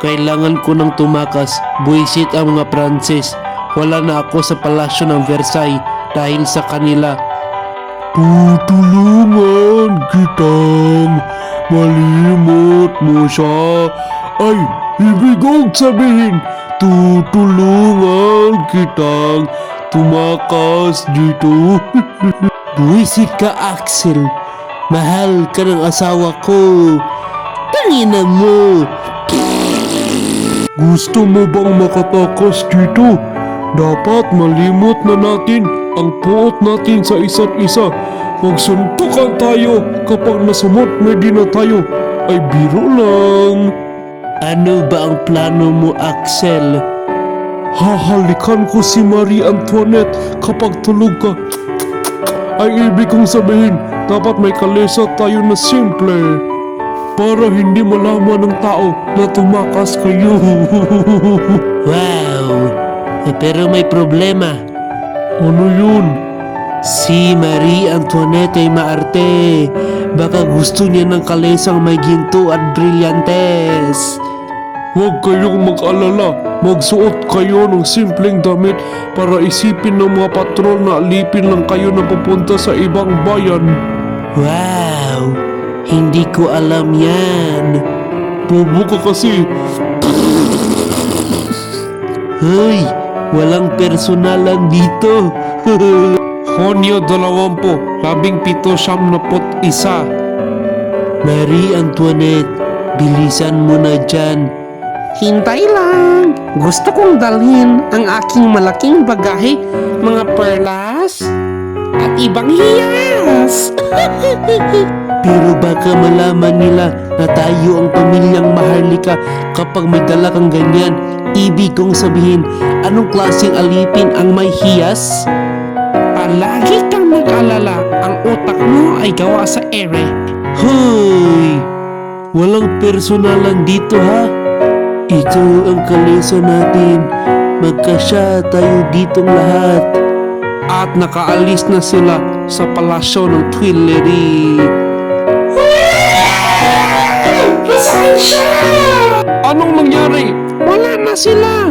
Kailangan ko ng tumakas, buwisit ang mga Pranses. Wala na ako sa palasyo ng Versailles dahil sa kanila. Tutulungan kitang malimot mo siya. Ay, ibig kong sabihin, tutulungan kitang tumakas dito. Buwisit ka, Axel. Mahal ka ng asawa ko. Tangina mo. Gusto mo bang makatakas dito? Dapat malimot na natin ang puot natin sa isa't isa. Magsuntukan tayo kapag nasumot medyo na tayo. Ay biro lang. Ano ba ang plano mo, Axel? Hahalikan ko si Marie Antoinette kapag tulog ka. Ay ibig kong sabihin, dapat may kalesa tayo na simple. Para hindi malaman ng tao na tumakas kayo. Wow! Pero may problema. Ano yun? Si Marie Antoinette ay maarte. Baka gusto niya ng kalesang may ginto at brilyantes. Huwag kayong mag-alala. Magsuot kayo ng simpleng damit para isipin ng mga patrol na alipin lang kayo na pupunta sa ibang bayan. Wow! Hindi ko alam yan. Bobo ka kasi. Hoy! Walang personalan dito. Honyo 20, 17, 91. Marie Antoinette, bilisan mo na dyan. Hintay lang. Gusto kong dalhin ang aking malaking bagahe, mga perlas at ibang hiyas. Pero baka malaman nila na tayo ang pamilyang Maharlika kapag may dala kang ganyan. Ibig kong sabihin, anong klaseng alipin ang may hiyas? Palagi kang mag-alala. Ang utak mo ay gawa sa ere. Hoy! Walang personalan dito ha? Ito ang kalesa natin. Magkasya tayo ditong lahat. At nakaalis na sila sa palasyo ng Tuileries. Anong nangyari? Wala na sila.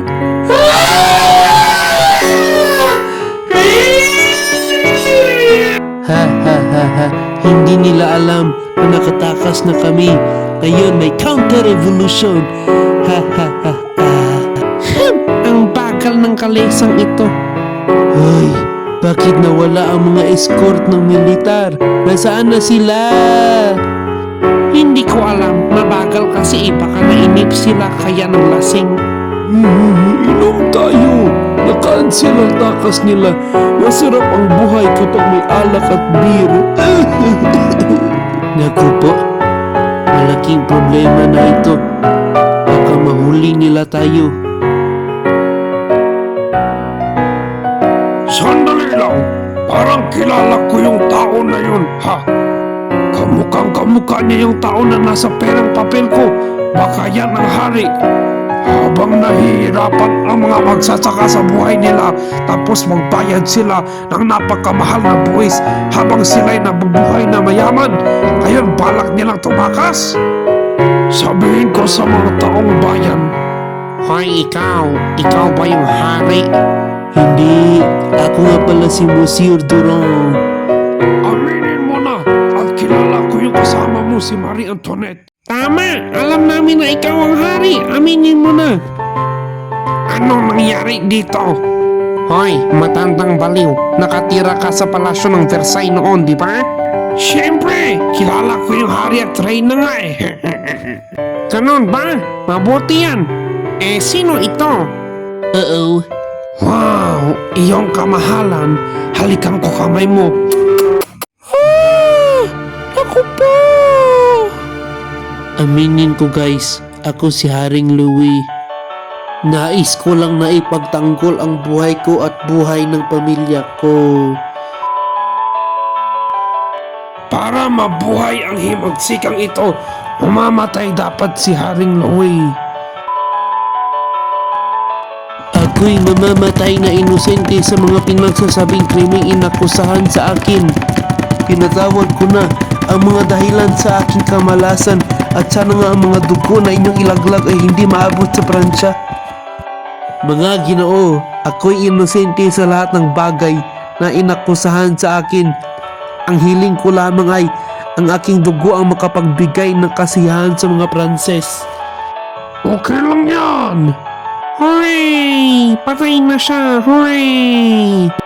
Ha ha ha ha. Hindi nila alam na nakatakas na kami. Ngayon may counter-revolution. Ha ha ha ha. Ang bagal ng kalesang ito. Hoy, bakit nawala ang mga escort ng militar? Nasaan na sila? Hindi ko alam. Mabagal kasi baka nainip sila kaya ng lasing. Inom tayo. Na-cancel ang takas nila. Masarap ang buhay kapag may alak at beer. Naku po, malaking problema na ito. Baka mahuli nila tayo. Sandali lang, parang kilala ko yung tao na yun, ha? Kamukhang-kamukha niya yung tao na nasa perang papel ko. Baka yan ang hari. Habang nahihirapan ang mga magsasaka sa buhay nila, tapos magbayad sila ng napakamahal na buwis habang sila'y nabubuhay na mayaman, ngayon balak nilang tumakas. Sabihin ko sa mga taong bayan, Hoy, ikaw ba yung hari? Hindi, ako nga pala si Monsieur Durand. aminin mo na at kilala ko yung kasama mo si Marie Antoinette. Tama! Alam namin na ikaw ang hari. Aminin mo na. Anong nangyari dito? Hoy, matandang baliw. Nakatira ka sa palasyo ng Versailles noon, di ba? Siyempre, kilala ko yung hari at reyna nga eh. Ganon ba? Mabuti yan. Eh, sino ito? Uh-oh. Wow, iyong kamahalan. Halikan ko kamay mo. Ako po! Aminin ko guys, ako si Haring Louis. Nais ko lang na ipagtanggol ang buhay ko at buhay ng pamilya ko. Para mabuhay ang himagsikang ito, mamamatay dapat si Haring Louis. Ako'y mamamatay na inosente sa mga pinagsasabing krimeng inakusahan sa akin. Pinatawad ko na ang mga dahilan sa aking kamalasan at sana nga ang mga dugo na inyong ilaglag ay hindi maabot sa Pransya. Mga Ginoo, ako'y inosente sa lahat ng bagay na inakusahan sa akin. Ang hiling ko lamang ay ang aking dugo ang makapagbigay ng kasiyahan sa mga Pranses. Okay lang yan. Hooray! Patay na siya! Hooray!